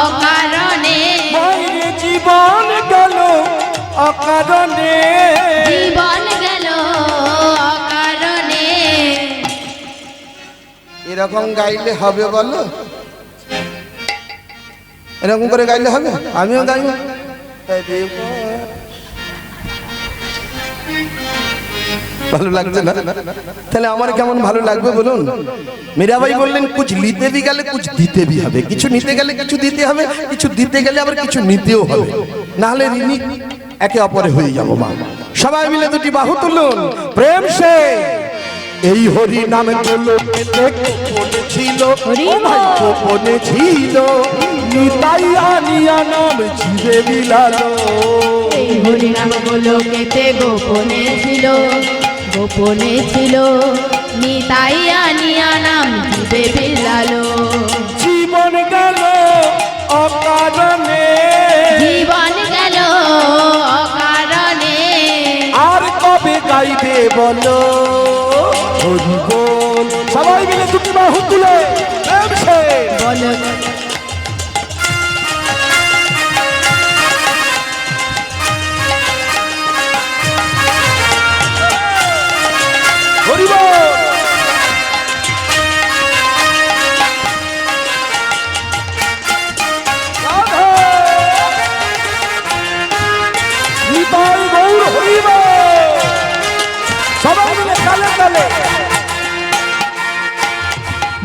অকারণে, বাইরে জীবন গেল অকারণে, জীবন গেল অকারণে। এরকম গাইলে হবে বলো? এরকম করে গাইলে হবে? আমিও গাইব। ভালো লাগছে না? তাহলে আমার কেমন ভালো লাগবে বলুন? মীরাবাই বললেন কুছ নিতে ভি গেলে কুছ দিতে ভি হবে। কিছু নিতে গেলে কিছু দিতে হবে, কিছু দিতে গেলে আবার কিছু নিতেও হবে, না হলে ঋণী একে অপরে হয়ে যাবো। মা সবাই মিলে দুটি বাহু তুলুন, প্রেম সে এই হরি নামে গোপনে ছিল, হরি ও ভাই গোপনে ছিল, নিতাই আনিয়া নাম ছিঁড়ে বিলালো। এই হরিনাম গোলকেতে গোপনে ছিল, গোপনে ছিল, নিতাই আনিয়া নাম জিবে বিলালো। জীবন গেল অকারণে, জীবন গেল অকারণে, আর কবে গাইবে বলো হরি বল। সবাই মিলে দুটি বাহু তুলে নামছে। বলো হরি বল। রাধে। নিতাই গৌর হরি বল। সবাই মিলে তালে তালে।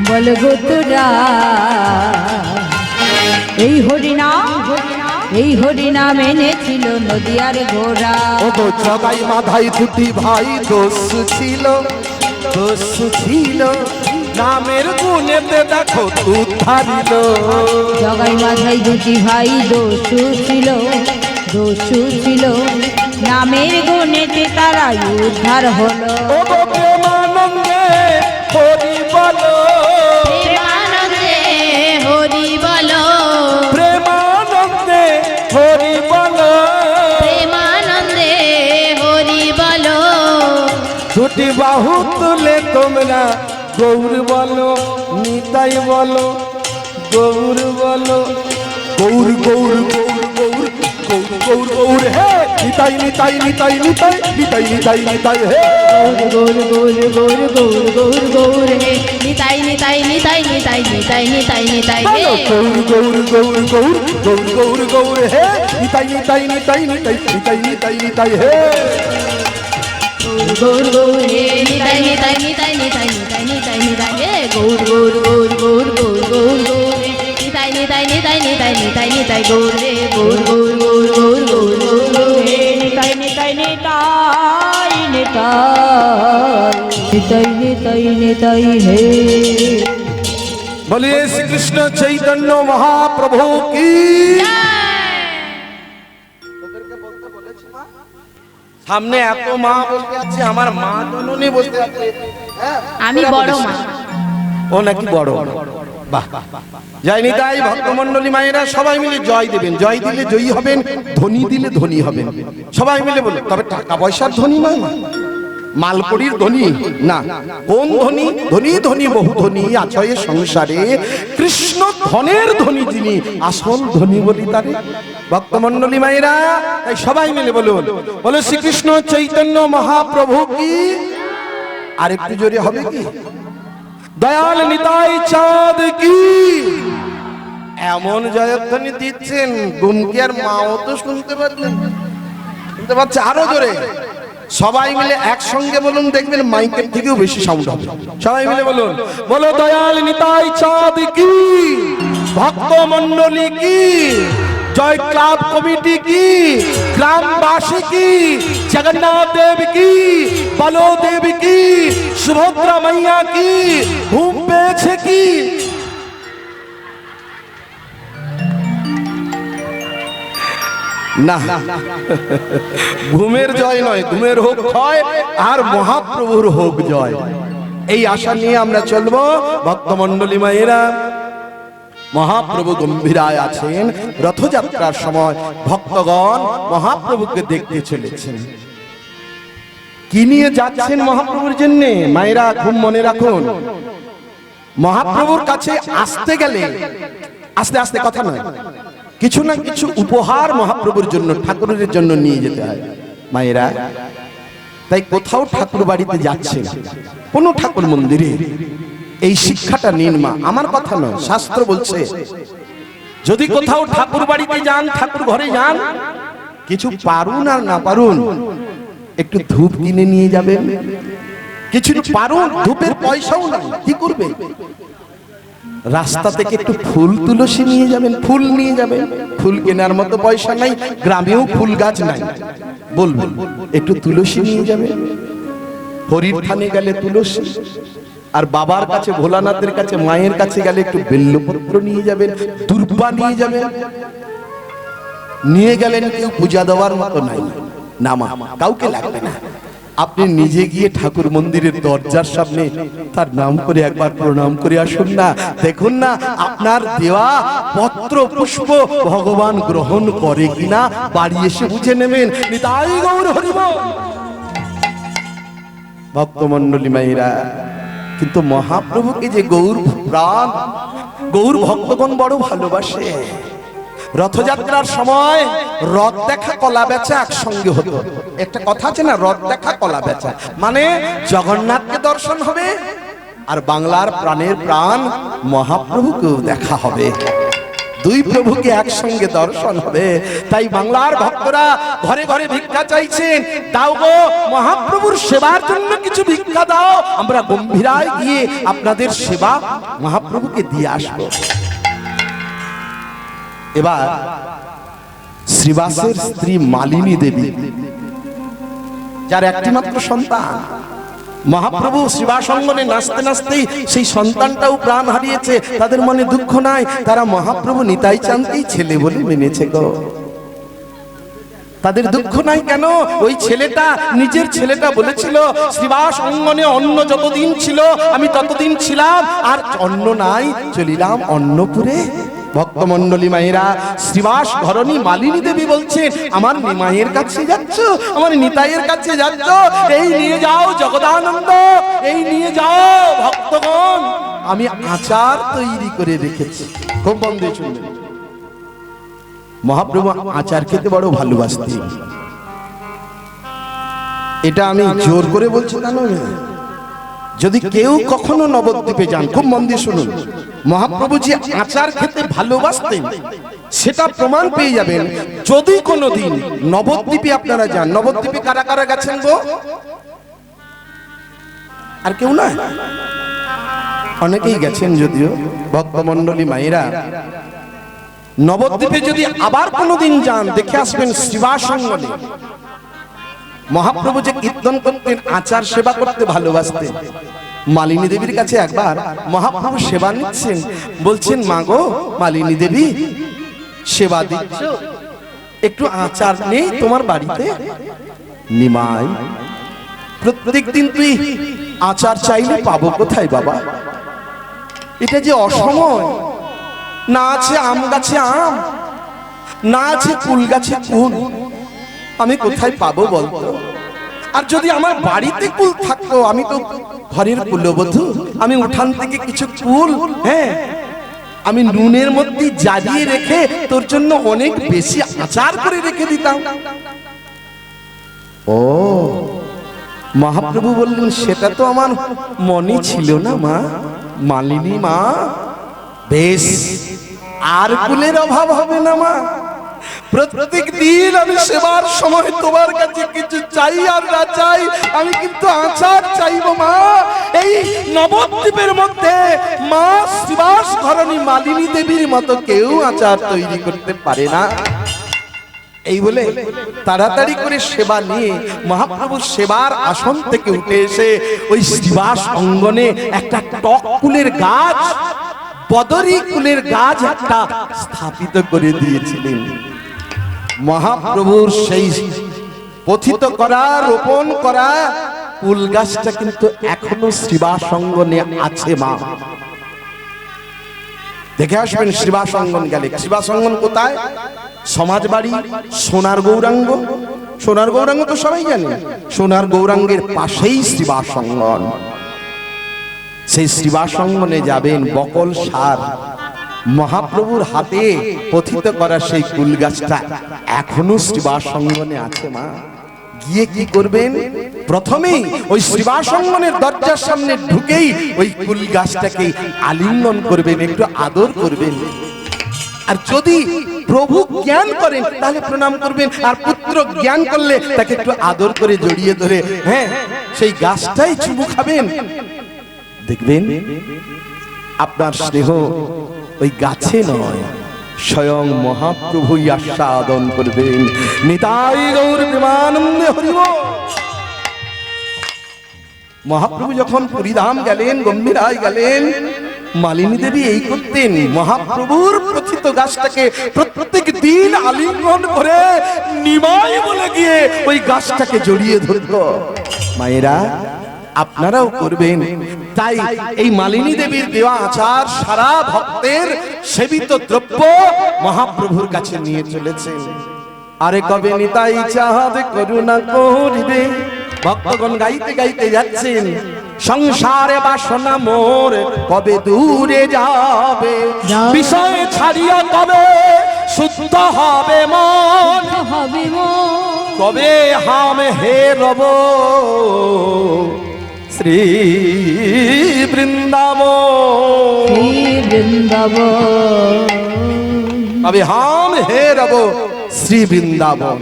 বল গো তোরা এই হরিনাম, এই হরিনাম এনেছিল নদিয়ার ঘোড়া। ও তো জগাই মাধাই দুটি ভাই দোষ ছিল, দোষ ছিল, নামের গুণেতে দেখো উদ্ধারিল। জগাই মাথায় দুটি ভাই দোষু ছিল, দোষু ছিল, নামের গুণেতে তারা উদ্ধার হলো। ও গো প্রেমানন্দে হরি বলো, প্রেমানন্দে হরি বলো, প্রেমানন্দে হরি বলো, প্রেমানন্দে হরি বলো। দুটি বাহু তুলে তোমরা গৌর বলো, নিতাই বলো, গৌর বলো, গৌর গৌর গৌর গৌর গৌর গৌর গৌর হে, নিতাই নিতাই নিতাই নিতাই নিতাই নিতাই নিতাই হে। গৌর গৌর গৌর গৌর গৌর গৌর হে, নিতাই নিতাই নিতাই নিতাই নিতাই নিতাই নিতাই হে। গৌর গৌর গৌর গৌর গৌর গৌর গৌর হে, নিতাই নিতাই নিতাই নিতাই নিতাই নিতাই নিতাই হে। গৌর গৌর হে, নিতাই নিতাই নিতাই নিতাই নিতাই নিতাই নিতাই হে। গৌর গৌর গৌর গৌর গৌর গৌর গৌর হে, নিতাই নিতাই নিতাই নিতাই নিতাই নিতাই গৌর হে। গৌর গৌর গৌর গৌর গৌর গৌর গৌর হে, নিতাই নিতাই নিতাই নিতাই নিতাই নিতাই নিতাই হে। বলিए श्री कृष्ण चैतन्य महाप्रभु की। সামনে এত মা বসে আছে, আমার মা জননী বসে আছে। আমি বড় মা। ও নাকি বড়, বাহ। জয় নিতাই ভক্তমণ্ডলী মায়েরা সবাই মিলে জয় দেবেন। জয় দিলে জয়ী হবেন, ধনী দিলে ধনী হবেন। সবাই মিলে বলে, তবে টাকা পয়সার ধনী নয়, মালকড়ির ধনী না। কোন ধনী? ধনী ধনী বহু ধনী আছে এ সংসারে, কৃষ্ণ ধনের ধনী যিনি, আসল ধনী বলি তারে। ভক্তমণ্ডলী মায়েরা তাই সবাই মিলে বলুন, বলো শ্রীকৃষ্ণ চৈতন্য মহাপ্রভু কি। আর একটু জোরে হবে কি? দয়াল নিতাই চাঁদ কি। এমন জয়ধ্বনি দিচ্ছেন, গুমকি আর মাও তো শুনতে পাচ্ছেন, শুনতে পাচ্ছে। আরো জোরে সবাই মিলে একসঙ্গে বলুন, দেখবেন মাইকের থেকেও বেশি সাউন্ড হবে। সবাই মিলে বলুন, বলো দয়াল নিতাই চাঁদ কি, ভক্ত মণ্ডলী কি, জয় ক্লাব কমিটি কি, গ্রামবাসী কি, জগন্নাথ দেব কি, বলদেব কি, সুভদ্রা মাইয়া কি, ঘুম পেয়েছে কি। না, ঘুমের জয় নয়, ঘুমের হোক ক্ষয় আর মহাপ্রভুর হোক জয়। এই আশা নিয়ে আমরা চলবো। ভক্তমণ্ডলী মায়েরা, মহাপ্রভু গম্ভীরায় আছেন। রথযাত্রার সময় ভক্তগণ মহাপ্রভুকে দেখতে চলেছেন। কি নিয়ে যাচ্ছেন মহাপ্রভুর জন্য? মায়েরা খুব মনে রাখুন, মহাপ্রভুর কাছে আসতে গেলে আস্তে আস্তে কথা নয়, কিছু না কিছু উপহার মহাপ্রভুর জন্য, ঠাকুরের জন্য নিয়ে যেতে হয় মায়েরা। তাই কোথাও ঠাকুর বাড়িতে যাচ্ছেন, কোন ঠাকুর মন্দিরে, এই শিক্ষাটা নিন মা। আমার কথা নয়, শাস্ত্র বলছে যদি কোথাও ঠাকুর বাড়িতে যান, ঠাকুর ঘরে যান, কিছু পারুন আর না পারুন, একটু ধূপ কিনে নিয়ে যাবেন। কিছু পারুন, ধূপের পয়সাও নাই, কি করবে? রাস্তা থেকে একটু ফুল তুলসী নিয়ে যাবেন, ফুল নিয়ে যাবেন। ফুল কেনার মতো পয়সা নাই, গ্রামেও ফুল গাছ নাই, বলবেন একটু তুলসী নিয়ে যাবেন। হরির থানে গেলে তুলসী, আর বাবার কাছে ভোলানাথের কাছে মায়ের কাছে গেলে একটু বেল্লপত্র নিয়ে যাবেন, দুর্বা নিয়ে যাবেন। নিয়ে গেলেন, কেউ পূজা দেওয়ার মতো নাই, নামা কাউকে লাগবে না। আপনি নিজে গিয়ে ঠাকুর মন্দিরের দরজার সামনে তার নাম করে একবার প্রণাম করে আসুন না। দেখুন না আপনার দেওয়া পত্র পুষ্প ভগবান গ্রহণ করে কিনা, বাড়ি এসে বুঝে নেবেন। নিতাই গৌর হরি বল। ভক্তমণ্ডলী মায়েরা, কিন্তু মহাপ্রভুকে যে গৌর প্রাণ, গৌর ভক্তগণ বড় ভালোবাসে। রথযাত্রার সময় রথ দেখা কলা বেচা একসঙ্গে হতো। একটা কথা আছে না, রথ দেখা কলা বেচা, মানে জগন্নাথকে দর্শন হবে আর বাংলার প্রাণের প্রাণ মহাপ্রভুকেও দেখা হবে। দুই প্রভুকে একসঙ্গে দর্শন হবে। তাই বাংলার ভক্তরা ঘরে ঘরে ভিক্ষা চাইছেন, দাও গো মহাপ্রভুর সেবার জন্য কিছু ভিক্ষা দাও, আমরা গম্ভীরায় গিয়ে আপনাদের সেবা মহাপ্রভুকে দিয়ে আসবো। এবার শ্রীবাসের স্ত্রী মালিনী দেবী, যার একটি মাত্র সন্তান, মহাপ্রভু শ্রীবাস অঙ্গনে নাচতে নাচতেই সেই সন্তানটাও প্রাণ হারিয়েছে। তাদের মনে দুঃখ নাই, তারা মহাপ্রভু নিতাই চাঁদকেই ছেলে বলে মেনেছে গো। তাদের দুঃখ নাই কেন? ওই ছেলেটা, নিজের ছেলেটা বলেছিল, শ্রীবাস অঙ্গনে অন্ন যতদিন ছিল আমি ততদিন ছিলাম, আর অন্ন নাই চলিলাম অন্নপুরে। ভক্তমণ্ডলী মায়েরা, শ্রীবাস ধরণী মালিনী দেবী বলছেন, আমার নিমাইয়ের কাছে যাচ্ছ, আমার নিতাইয়ের কাছে যাচ্ছ, এই নিয়ে যাও জগদানন্দ, এই নিয়ে যাও ভক্তগণ, আমি আচার তৈরি করে রেখেছি। খুব মন দিয়ে শুনবেন, মহাপ্রভু আচার খেতে বড় ভালোবাসতেন। এটা আমি জোর করে বলছি তা নয়। যদি কেউ কখনো নবদ্বীপে যান, খুব মন দিয়ে শুনুন, মহাপ্রভু যে আচার খেতে ভালোবাসতেন সেটা প্রমাণ পেয়ে যাবেন যদি কোনোদিন নবদ্বীপে আপনারা যান। নবদ্বীপে কারা কারা গেছেন গো? আর কেউ না? অনেকেই গেছেন যদিও। ভক্তমণ্ডলী মায়েরা, নবদ্বীপে যদি আবার কোনোদিন যান, দেখে আসবেন শ্রীবাস অঙ্গনে মহাপ্রভু যে কীর্তন করতেন, আচার সেবা করতে ভালোবাসতেন। মালিনী দেবীর কাছে একবার মহাপ্রভু সেবা নিচ্ছেন, বলছেন, মা গো মালিনী দেবী, সেবা দিচ্ছ, একটু আচার নেই তোমার বাড়িতে? নিমাই, প্রত্যেক দিন তুই আচার চাইলে পাবো কোথায় বাবা? এটা যে অসময়। না আছে আম গাছে আম, না আছে কুল গাছে কুল, আমি কোথায় পাবো বলতো? আর যদি আমার বাড়িতে কুল থাকতো, আমি তো ঘরের কুলবধূ, আমি উঠান থেকে কিছু কুল, হ্যাঁ, আমি নুনের মধ্যে জ্বালিয়ে রেখে তোর জন্য অনেক বেশি আচার করে রেখে দিতাম। ও, মহাপ্রভু বললেন, সেটা তো আমার মনে ছিল না মা, মালিনী মা, বেশ, আর কুলের অভাব হবে না মা, প্রত্যেক দিন আমি সেবার সময় তোমার কাছে কিছু চাই আর না চাই, আমি কিন্তু আচার চাইবো মা। এই নবদ্বীপের মধ্যে মা শ্রীবাস ধরণী মালিনী দেবীর মতো কেউ আচার তৈরি করতে পারে না। এই বলে তাড়াতাড়ি করে সেবা নিয়ে মহাপ্রভুর সেবার আসন থেকে উঠে এসে ওই শ্রীবাস অঙ্গনে একটা টক কুলের গাছ, বদরী কুলের গাছ একটা স্থাপিত করে দিয়েছিলেন। মহাপ্রভুর সেই পথিত করা, রোপণ করা কুল গাছটা কিন্তু এখনো শ্রীবাস অঙ্গনে আছে মা। দেখে আসবেন শ্রীবাস অঙ্গন গেলে। শ্রীবাস অঙ্গন কোথায়? সমাজবাড়ি সোনার গৌরাঙ্গ। সোনার গৌরাঙ্গ তো সবাই জানে, সোনার গৌরাঙ্গের পাশেই শ্রীবাস অঙ্গন। সেই শ্রীবাস অঙ্গনে যাবেন, বকল সার মহাপ্রভুর হাতে পথিত করা সেই কুল গাছটা এখনো শ্রীবাস অঙ্গনে আছে মা। গিয়ে কি করবেন? প্রথমেই ওই শ্রীবাস অঙ্গনের দরজার সামনে ঢুকেই ওই কুল গাছটাকে আলিঙ্গন করবেন, একটু আদর করবেন। আর যদি প্রভু জ্ঞান করেন তাহলে প্রণাম করবেন, আর পুত্র জ্ঞান করলে তাকে একটু আদর করে জড়িয়ে ধরে, হ্যাঁ, সেই গাছটাই চুমু খাবেন। দেখবেন আপনার স্নেহ ওই গাছে নয়, স্বয়ং মহাপ্রভুই আস্বাদন করবেন। নিতাই গৌর প্রেমানন্দে হরি বল। মহাপ্রভু যখন পুরীধাম গেলেন, গম্ভীরায় গেলেন, মালিনী দেবী এই করতেন, মহাপ্রভুর প্রথিত গাছটাকে প্রত্যেক দিন আলিঙ্গন করে নিমাই বলে গিয়ে ওই গাছটাকে জড়িয়ে ধরত। মায়েরা, আপনারাও করবেন। তাই এই মালিনী দেবীর দেওয়া আচার সারা ভক্তের সেবিত দ্রব্য মহাপ্রভুর কাছে নিয়ে চলেছেন। আরে কবে নিতাই চাঁদ করুণা করিবে, ভক্তগণ গাইতে গাইতে যাচ্ছেন, সংসারে বাসনা মোর কবে দূরে যাবে, বিষয় ছাড়িয়া কবে শুদ্ধ হবে মন, হবে মন, কবে হাম হে রব শ্রী বৃন্দাবন, শ্রী বৃন্দাবন, কবে হাম হে রব শ্রী বৃন্দাবন।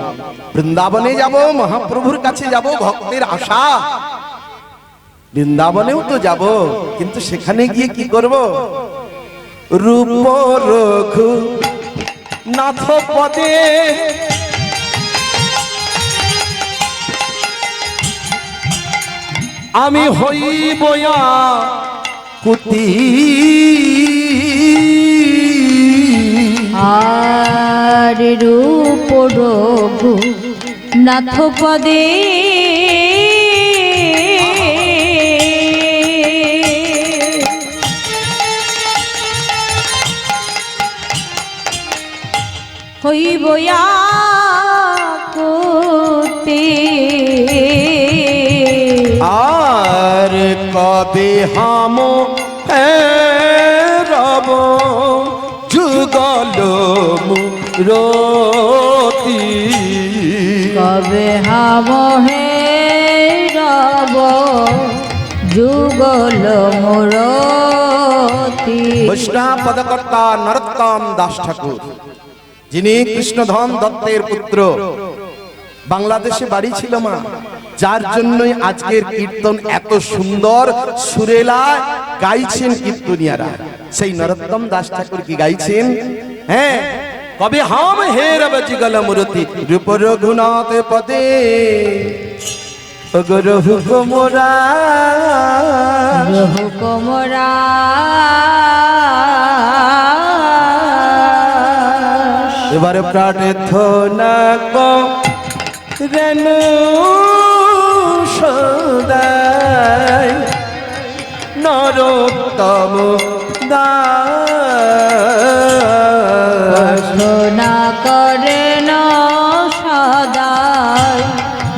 বৃন্দাবনে যাব, মহাপ্রভুর কাছে যাব, ভক্তের আশা। বৃন্দাবনেও তো যাব, কিন্তু সেখানে গিয়ে কি করব? রূপ রঘু নাথ পদে আমি হইব কুতি, আর রূপ রঘু নাথ পদে হইব আকুতি, আর কবে হাম রব যুগল মুরতি, কবে হাম হে রব যুগল মুরতি। বৈষ্ণব পদকর্তা নরোত্তম দাস ঠাকুর, যিনি কৃষ্ণধন দত্তের পুত্র, বাংলাদেশে বাড়ি ছিল মা, যার জন্যই আজকের কীর্তন এত সুন্দর সুরেলা গাইছেন কীর্তনিয়ারা। সেই নরোত্তম দাস ঠাকুর কি গাইছেন? হ্যাঁ, কবে হাম হে রব যুগল মুরতি, রূপ রঘুনাথ পদে রঘু কোমরা, রঘু কোমরা, এবারে প্রার্থনা রেণু সদাই নরোত্তম দাস, প্রার্থনা করেন সদাই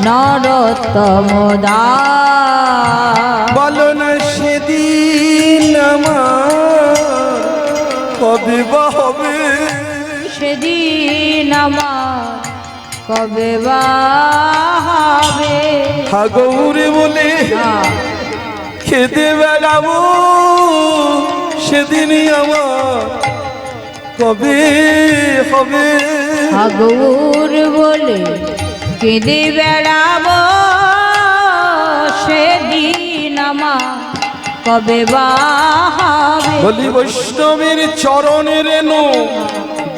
নরোত্তম দাস। বলো না সেদিন আমার কবে বা হবে, সেদিন আমার কবে বা হবে, হাগৌরে বলে খেতে বেড়াবো, সেদিনই আমার কবে হবে, হাগৌর বলে কেঁদে বেড়াবো, সেদিন আমার কবে বা হবে। বলি বৈষ্ণবের চরণের রেণু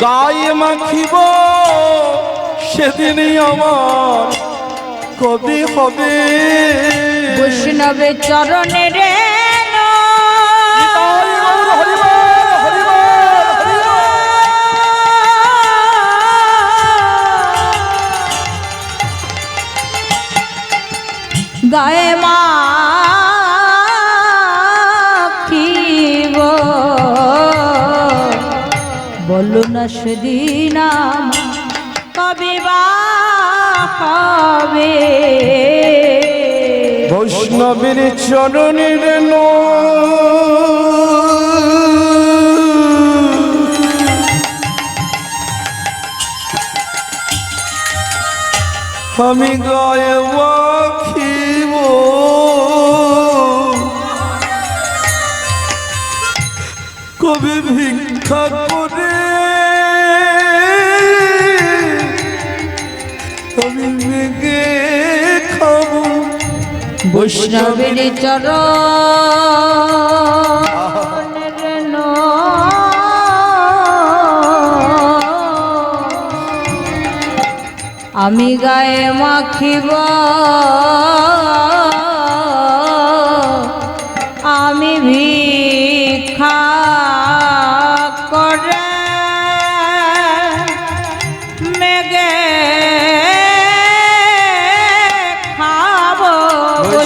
গায়ে মাখিব, সেদিনই আমার কবে হবে, বৈষ্ণবের চরণে রে গায়ে মাখিব, বলো না সেদিন আমার কবে বা হবে, বৈষ্ণবের চরণের রেণু আমি গায়ে মাখিব, কবে ভিক্ষা করে আমি মেঘে খাবো, বৈষ্ণবের চরণের রেণু আমি গায়ে মাখিব,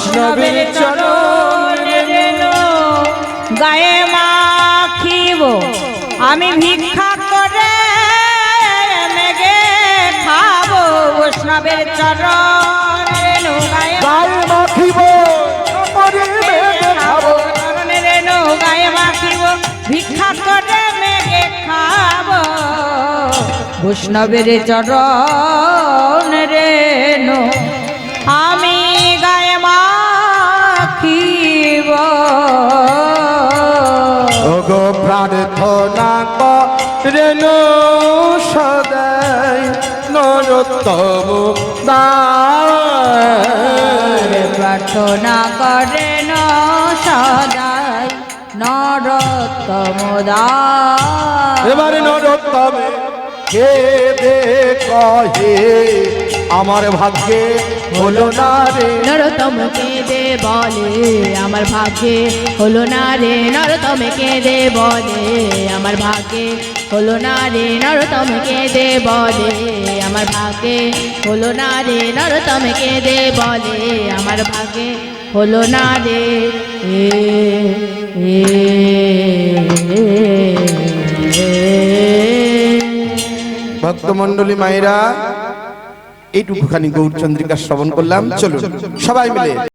বৈষ্ণবের চরণ রেণু গায়ে মাখিব আমি ভিক্ষা করে মেঘে খাবো বৈষ্ণবের চরণ রেণু গায়ে গায়ে মাখিব আমারে মেঘে খাবো চরণ রেণু গায়ে মাখিব ভিক্ষা করে মেঘে খাবো বৈষ্ণবের চরণ রেণু আমি গায়ে মাখিব ওগো প্রার্থনা করেন সদাই নরোত্তম দাস। প্রার্থনা করেন সদাই নরোত্তম দাস। এবারে নরোত্তমে কে দে কহে আমার ভাগ্যে হলো না রে। নরতম কেঁদে বলে আমার ভাগ্যে হলো না রে, নরতম কেঁদে বলে আমার ভাগ্যে হলো না রে, নরতম কেঁদে বলে আমার ভাগ্যে হলো না রে, নরতম কেঁদে বলে আমার ভাগ্যে হলো না রে। ভক্তমণ্ডলী মায়েরা এইটুকুখানি গৌরচন্দ্রিকা শ্রবণ করলাম, চলুন সবাই মিলে